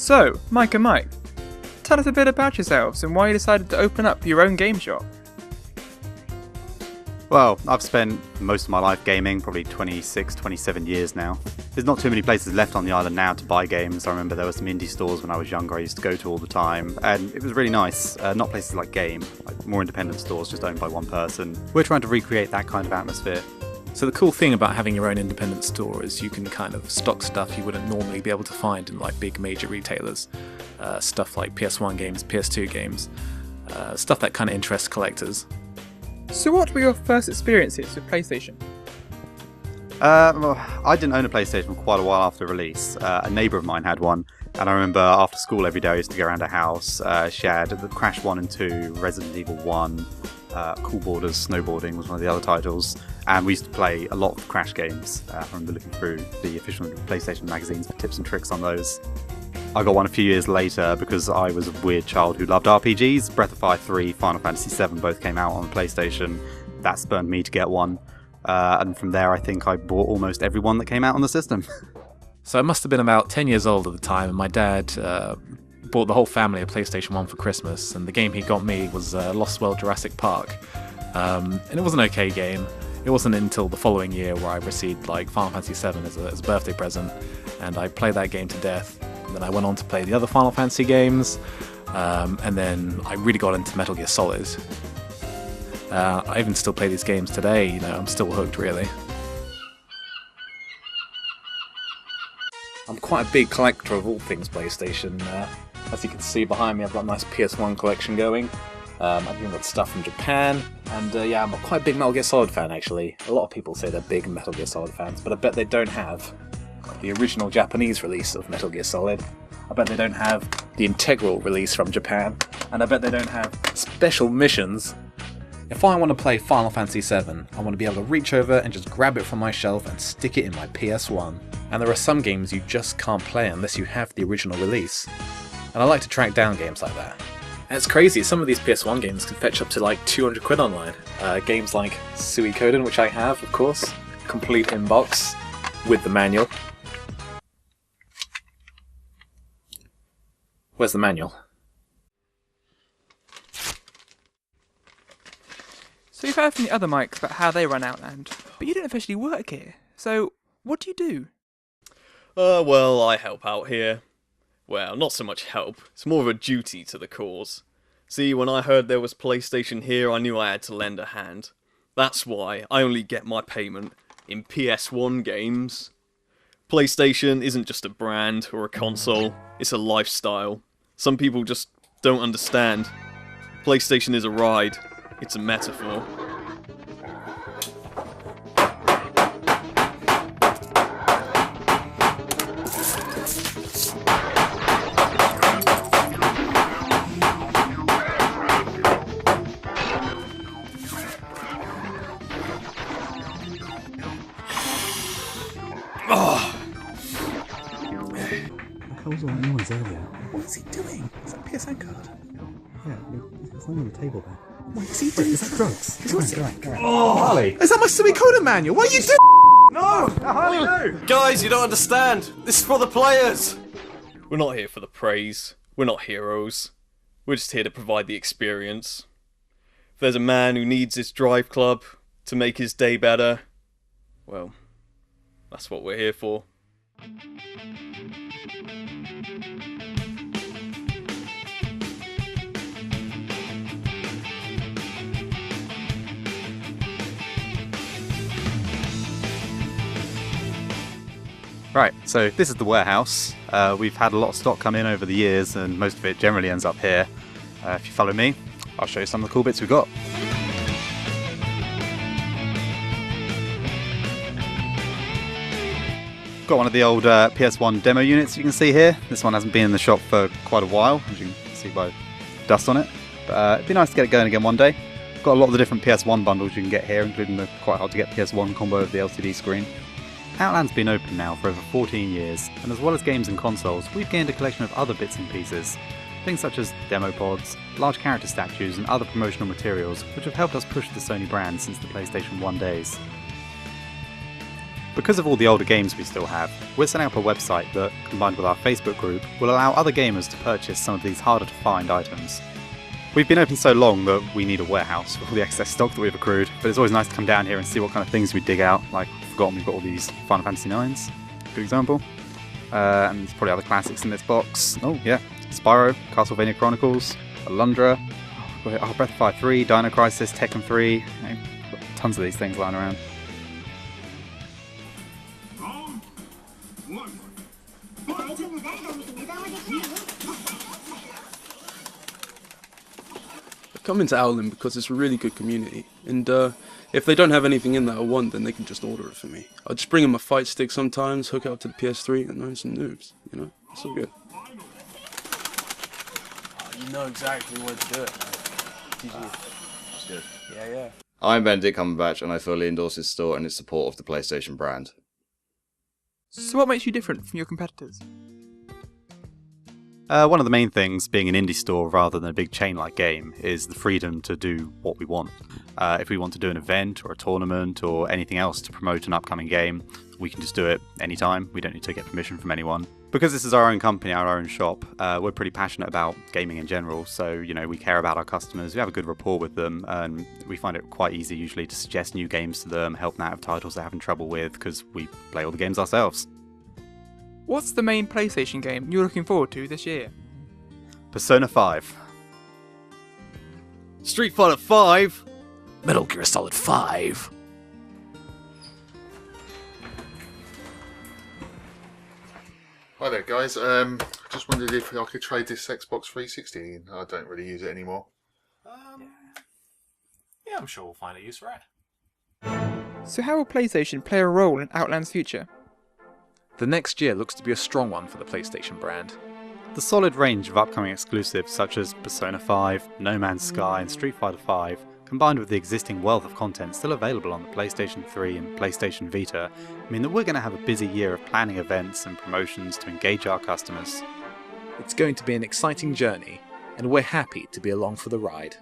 So, Mike and Mike, tell us a bit about yourselves and why you decided to open up your own game shop. Well, I've spent most of my life gaming, probably 26, 27 years now. There's not too many places left on the island now to buy games. I remember there were some indie stores when I was younger I used to go to all the time, and it was really nice. Not places like Game, like more independent stores just owned by one person. We're trying to recreate that kind of atmosphere. So the cool thing about having your own independent store is you can kind of stock stuff you wouldn't normally be able to find in like big major retailers. Stuff like PS1 games, PS2 games, stuff that kind of interests collectors. So what were your first experiences with PlayStation? Well, I didn't own a PlayStation for quite a while after release. A neighbour of mine had one, and I remember after school every day I used to go around her house. She had the Crash 1 and 2, Resident Evil 1, Cool Borders, Snowboarding was one of the other titles, and we used to play a lot of Crash games. I remember looking through the official PlayStation magazines for tips and tricks on those. I got one a few years later because I was a weird child who loved RPGs. Breath of Fire 3, Final Fantasy 7 both came out on the PlayStation. That spurred me to get one. And from there I think I bought almost every one that came out on the system. So I must have been about 10 years old at the time, and my dad bought the whole family a PlayStation 1 for Christmas, and the game he got me was Lost World Jurassic Park. And it was an okay game. It wasn't until the following year where I received like Final Fantasy 7 as a birthday present, and I played that game to death. And then I went on to play the other Final Fantasy games, and then I really got into Metal Gear Solid. I even still play these games today, you know, I'm still hooked really. I'm quite a big collector of all things PlayStation. As you can see behind me, I've got a nice PS1 collection going. I've even got stuff from Japan, and yeah, I'm quite a big Metal Gear Solid fan actually. A lot of people say they're big Metal Gear Solid fans, but I bet they don't have the original Japanese release of Metal Gear Solid. I bet they don't have the integral release from Japan, and I bet they don't have special missions. If I want to play Final Fantasy 7, I want to be able to reach over and just grab it from my shelf and stick it in my PS1. And there are some games you just can't play unless you have the original release. And I like to track down games like that. And it's crazy, some of these PS1 games can fetch up to like 200 quid online. Games like Suikoden, which I have, of course, complete inbox with the manual. Where's the manual? So you've heard from the other Mikes about how they run Outland, but you don't officially work here. So what do you do? Well, I help out here. Well, not so much help, it's more of a duty to the cause. See, when I heard there was PlayStation here, I knew I had to lend a hand. That's why I only get my payment in PS1 games. PlayStation isn't just a brand or a console, it's a lifestyle. Some people just don't understand. PlayStation is a ride, it's a metaphor. What was all that noise earlier? What is he doing? Is that PSN card? Yeah, it's lying on the table there. What is he doing? Is that drugs? Go on. Oh, Harley! Is that my Suikoden manual? What are you doing? No! Harley, no! Guys, you don't understand! This is for the players! We're not here for the praise. We're not heroes. We're just here to provide the experience. If there's a man who needs his drive club to make his day better, well, that's what we're here for. Right, so this is the warehouse. We've had a lot of stock come in over the years, and most of it generally ends up here. If you follow me, I'll show you some of the cool bits we've got. Got one of the old PS1 demo units you can see here. This one hasn't been in the shop for quite a while, as you can see by dust on it. But it'd be nice to get it going again one day. Got a lot of the different PS1 bundles you can get here, including the quite hard to get PS1 combo of the LCD screen. Outland's been open now for over 14 years, and as well as games and consoles, we've gained a collection of other bits and pieces. Things such as demo pods, large character statues and other promotional materials which have helped us push the Sony brand since the PlayStation 1 days. Because of all the older games we still have, we're setting up a website that, combined with our Facebook group, will allow other gamers to purchase some of these harder to find items. We've been open so long that we need a warehouse for all the excess stock that we've accrued, but it's always nice to come down here and see what kind of things we dig out. Like, I've forgotten we've got all these Final Fantasy 9s, good example. And there's probably other classics in this box. Oh yeah, Spyro, Castlevania Chronicles, Alundra, Breath of Fire 3, Dino Crisis, Tekken 3, got tons of these things lying around. I come into Outland because it's a really good community, and if they don't have anything in that I want, then they can just order it for me. I'll just bring them a fight stick sometimes, hook it up to the PS3, and learn some noobs, you know? It's all good. Oh, you know exactly where to do it, man. Did you? That's good. Yeah. I'm Benedict Cumberbatch, and I fully endorse his store and its support of the PlayStation brand. So what makes you different from your competitors? One of the main things, being an indie store rather than a big chain-like game, is the freedom to do what we want. If we want to do an event or a tournament or anything else to promote an upcoming game, we can just do it anytime. We don't need to get permission from anyone. Because this is our own company, our own shop, we're pretty passionate about gaming in general, so, you know, we care about our customers, we have a good rapport with them, and we find it quite easy usually to suggest new games to them, help them out of titles they're having trouble with, because we play all the games ourselves. What's the main PlayStation game you're looking forward to this year? Persona 5. Street Fighter 5? Metal Gear Solid 5. Hi there, guys. Just wondered if I could trade this Xbox 360 in. I don't really use it anymore. Yeah, I'm sure we'll find a use for it. So how will PlayStation play a role in Outland's future? The next year looks to be a strong one for the PlayStation brand. The solid range of upcoming exclusives such as Persona 5, No Man's Sky and Street Fighter 5, combined with the existing wealth of content still available on the PlayStation 3 and PlayStation Vita, mean that we're going to have a busy year of planning events and promotions to engage our customers. It's going to be an exciting journey, and we're happy to be along for the ride.